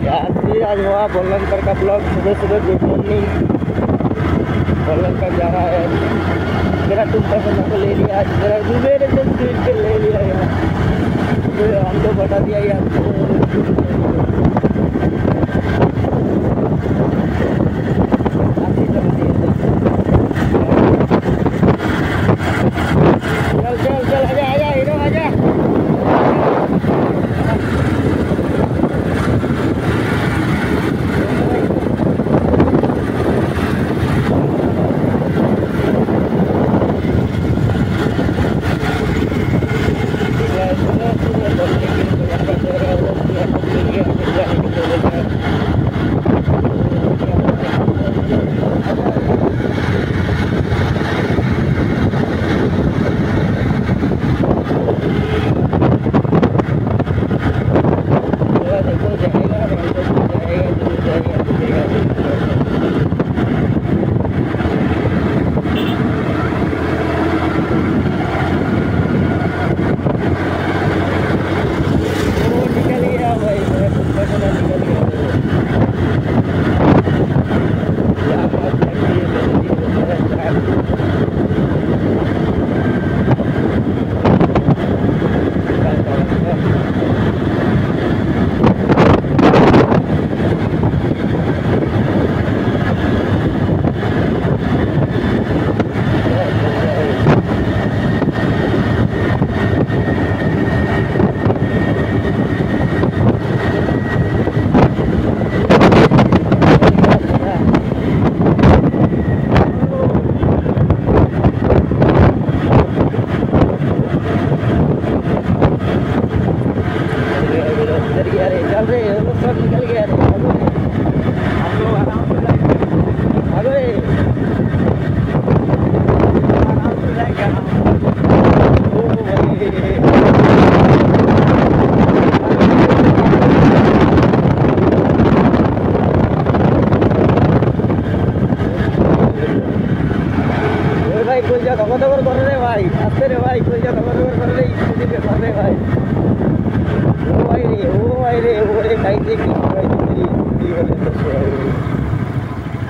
यार फिर आज हुआ बोलनकर का ब्लॉग। सुबह सुबह गुड मॉर्निंग। बोलनकर जा रहा है। मेरा टुकड़ा को ले लिया आज, मेरा मेरे से सीट पे ले लिया यार, तो हमको बता दिया यार। चल चल चल आजा आजा हीरो आजा।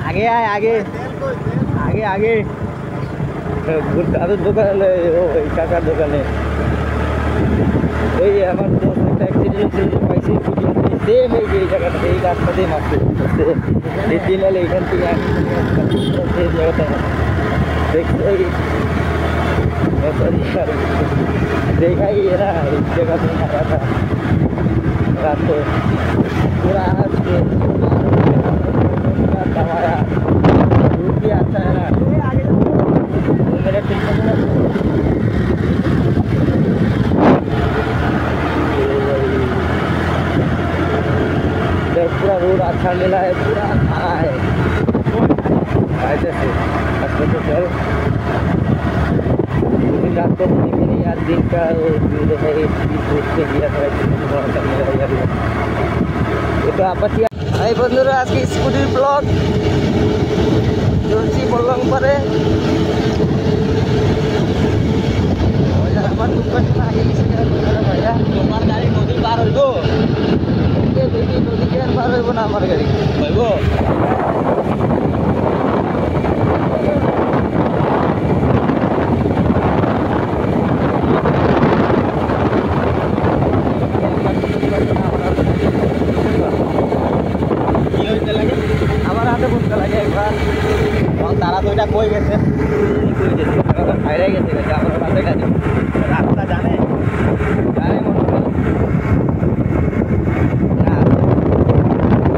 आगे आए आगे आगे आगे দোকান কাকার দোকানে ওই আমার দোস্ত একটা অ্যাক্সিডেন্ট পাইছি সেম এই জায়গাটাতে এই রাস্তাতেই মারছে এই দিন হলে এইখান থেকে সেই জায়গাটা দেখছি देखा ही है ना इस जगह पे मारा था रात को पूरा हमारा रूट भी अच्छा है ना मेरा पूरा रोड अच्छा मिला है, पूरा अच्छा है ऐसे से आपको मेरे यार दिन का है ये तो आपत्ति है बंधुरा आज की स्कूटी ब्लॉग जोशी बोलंग परे আমার দুর্ঘটনা আগে ভাইয়া তোমার গাড়ি নদী পার হইব নদী কে আর পার হইব না আমার গাড়ি হইব তারা তো এটা কই গেছে বাইরে গেছে আমার বাসে গাড়ি রাস্তা জানে জানে না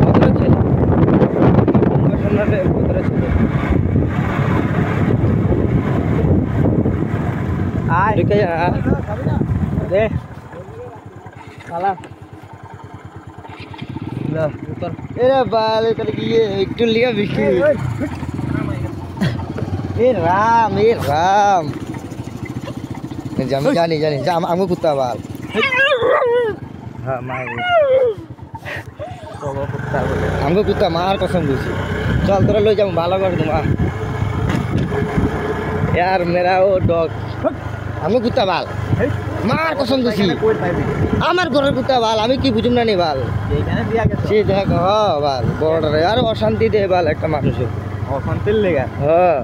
ভদ্র ছেলে ভদ্র ছেলে আয় ঠিক আছে দে সালাম না উত্তর এরে বাল তাহলে কি একটু লিয়া বৃষ্টি राम जानी जानी हमको कुत्ता बाल हाँ हमको कुत्ता मार कसम दूसरी चल तोरा लो जाऊँ भाला कर दूँगा यार मेरा वो डॉग हमको कुत्ता बाल মার কসম দিছি আমার ঘরের কুত্তা ভাল আমি কি বুঝুম না নি ভাল সে দেখ হ ভাল বর্ডারে আর অশান্তি দে ভাল একটা মানুষের অশান্তির লেগা হ্যাঁ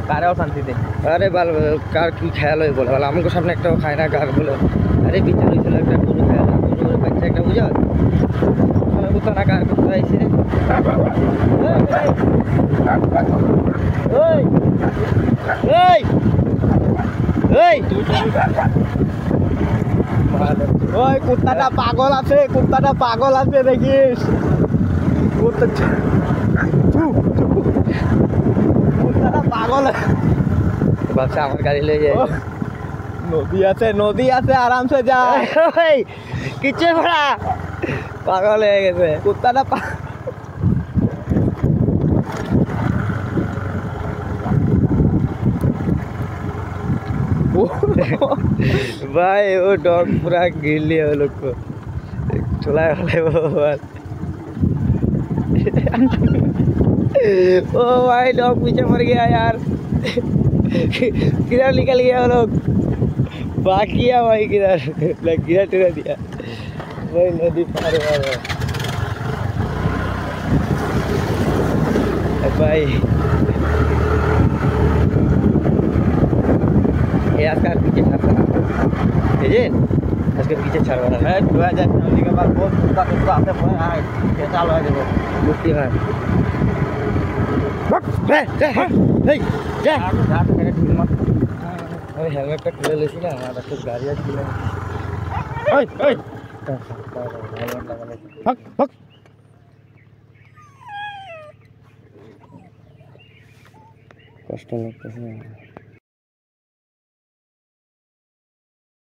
কারে অশান্তি দে আরে ভাল কার কি খেয়াল হয়ে বলে ভাল আমাকে সামনে একটাও খায় না কার বলে আরে বিচার হয়েছিল একটা গরু খেয়াল গরু বাচ্চা একটা বুঝা কুত্তা না কার কুত্তা আইছে এই এই এই ওই কুত্তাটা পাগল আছে দেখিস কুত্তাটা পাগল বাচ্চা আমার গাড়ি লয়ে যায় নদী আছে আরামসে যা কিচ্ছু পড়া পাগল হয়ে গেছে কুত্তাটা भाई वो डॉग पूरा गिर लिया वो लोग को चला वाले वो ओ भाई डॉग पीछे मर गया यार किधर निकल गया वो लोग भाग गया भाई किधर गिरा टिरा दिया भाई नदी पार हुआ भाई आजकल पीछे छाड़ता ना आजकल पीछे छाड़वा ना है 2000 के बाद बहुत कुत्ता आते हैं चालू है देखो मुक्ति है अरे हेलमेट का खुले लेसी ना हमारा कुछ गाड़ियाँ खुले कष्ट लगता है